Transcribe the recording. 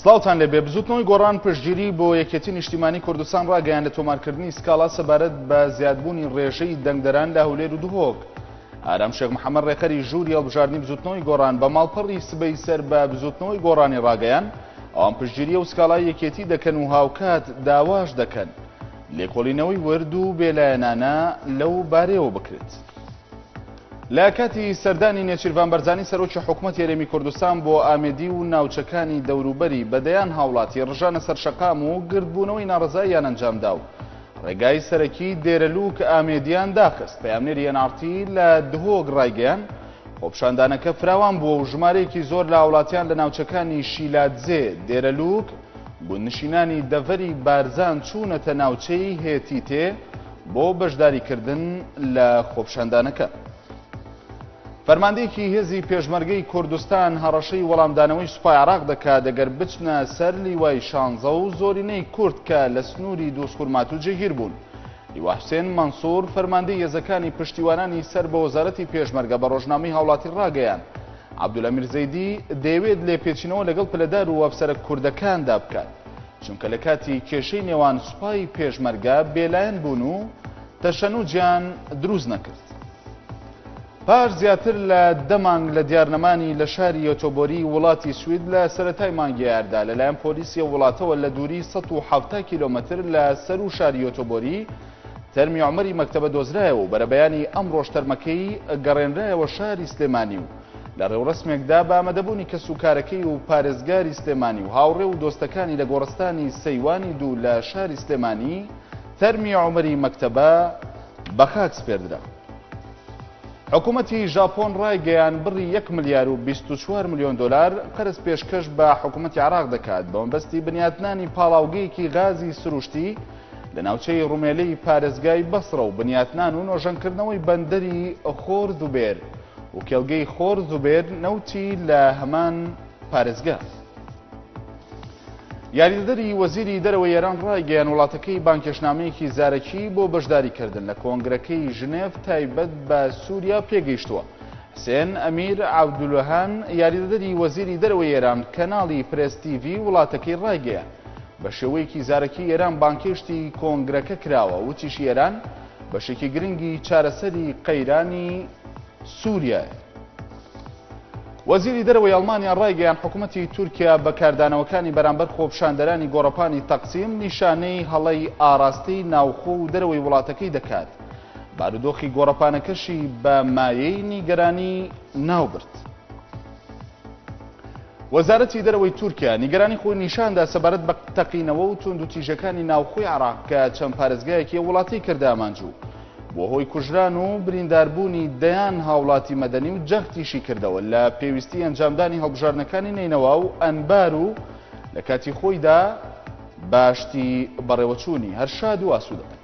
سڵاوتان لێبێ. بزوتنەوەی گۆڕان پشتگیری بۆ یەکێتی نیشتیمانی کوردستان ڕاگەیاند لە تۆمارکردنی سکاڵا سەبارەت بە زیادبوونی ڕێژەی دەنگدەران لە هەولێر و دوهۆک. ئارام شێخ محەممەد ڕێکەری ژووری هەڵبژاردننی بزوتنەوەی گۆڕان بە ماڵپەڕی سبەی سەر بە بزوتنەوەی گۆڕانی ڕاگەیان ئەوان پشتگیری و سکاڵای یەکێتی دەکەن و هاوکات داواش دەکەن لێکۆڵینەوەی ورد و بێلایەنانە لەو بارەیەوە بکرێت. لە کاتی سەردانی نێچیروان بەرزانی سەرۆکی حکوومەت هێرێمی کوردستان بۆ ئامێدی و ناوچەکانی دەوروبەری بەدەیان هاوڵاتی ڕژانە سەر شەقام و گردبوونەوەی ناڕزاییان ئەنجامدا و ڕێگای سەرەکی دێرەلووک ئامێدیان داخست. پەیامنێری ئەنعەرتی لە دهۆک ڕایگەیان خۆپشاندانەکە فراوان بووە و ژمارەیەکی زۆر لە هاوڵاتیان لە ناوچەکانی شیلاتزێ، دێرەلووک بوونشینانی دەڤەری بارزان چوونەتە ناوچەی هێتیتێ بۆ بەشداریکردن لە خۆپشاندانەکە. فەرماندەیەکی هێزی پێشمەرگەی کوردستان هەڕەشەی وەڵامدانەوەی سوپای عێراق دەکات دەگەر بچنە سەر لیوای شانزە و زۆرینەی کورد کە لە سنووری دۆسکورمات و جێگیر بوون. لیوا حوسێن مەنسوور فەرماندەی هێزەکانی پشتیوانانی سەر بە وەزارەتی پێشمەرگە بە ڕۆژنامەی هاوڵاتی ڕاگەیان عەبدولەمیر زەیدی دەیەوێت لێپێچینەوە لەگەڵ پلەدار و ئەفسەرە کوردەکاندا بکات چونکە لە کاتی کێشەی نێوان سوپای پێشمەرگە بێلایەن بوون و تەشەنوجیان دروست نەکرد. پاش زیاتر لە 10 مانگ لە دیارنەمانی لە شاری ئۆتۆبۆری وڵاتی سوید لە سەرەتای مانگی یاردا لەلایەن پۆلیسی وڵاتەوە لە دووری 170 کیلۆمەتر لە سەر و شاری ئۆتۆبۆری تەرمی عومەری مەکتەبە دۆزرایەوە و بەرەبەیانی ئەمڕۆ تەرمەکەی گەڕێنرایەوە شاری سلێمانی و لە ڕێوڕسمێکدا بە ئامادەبوونی کەسوکارەکەی و پارێزگاری سلێمانی و هاوڕێ و دۆستەکانی لە گۆڕستانی سەیوانی دوو لە شاری سلێمانی تەرمی عومەری مەکتەبە بە خاک سپێردرا. حکوومەتی ژاپۆن ڕایگەیان بڕی 1 ملیار و 24 ملیۆن دۆلار قەرز پێشکەش بە حکوومەتی عێراق دەکات بە مەبەستی بنیاتنانی پاڵاوگەیەکی غازی سروشتی لە ناوچەی ڕومێلەی پارێزگای بەسڕە و بنیاتنان و نۆژەنکردنەوەی بەندەری خۆر زوبێر و کێڵگەی خۆر زوبێر نەوتی لە هەمان پارێزگا. یاریدەدەری وەزیری دەرەوەی ئێران ڕایگەیان وڵاتەکەی بانکێشنامەیەکی زارەکی بۆ بەشداریکردن لە کۆنگرەکەی ژنێڤ تایبەت بە سووریا پێگەیشتووە. حسێن ئەمیر عەبدولوهان یاریدەدەری وەزیری دەرەوەی ئێران کەناڵی پرێس تیڤی وڵاتەکەی ڕایگەیان بە شێوەیەکی زارەکی ئێران بانکێشتی کۆنگرەکە کراوە وتیشی ئێران بەشێکی گرنگی چارەسەری قەیرانی سووریایە. وەزیری دەرەوەی ئەڵمانیا ڕایگەیان حکوومەتی تورکیا بەکاردانەوەکانی بەرامبەر خۆپشاندەرانی گۆڕەپانی تەقسیم نیشانەی هەڵەی ئاراستەی ناوخۆ و دەرەوەی وڵاتەکەی دەکات. بارودۆخی گۆڕەپانەکەشی بە مایەی نیگەرانی ناوبرد. وەزارەتی دەرەوەی تورکیا نیگەرانی خۆی نیشاندا سەبارەت بە تەقینەوە و توندوتیژەکانی ناوخۆی عێراق کە چەند پارێزگایەکی وڵاتی کرد ئامانجوو بۆ هۆی کوژران و برینداربوونی دەیان هاوڵاتی مەدەنی و جەختیشی کردەوە لە پێویستی ئەنجامدانی هەڵبژاردنەکانی نینەوە و ئەنبار و لە کاتی خۆیدا باشتی بەڕێوەچوونی هەر شاد و ئاسوودە.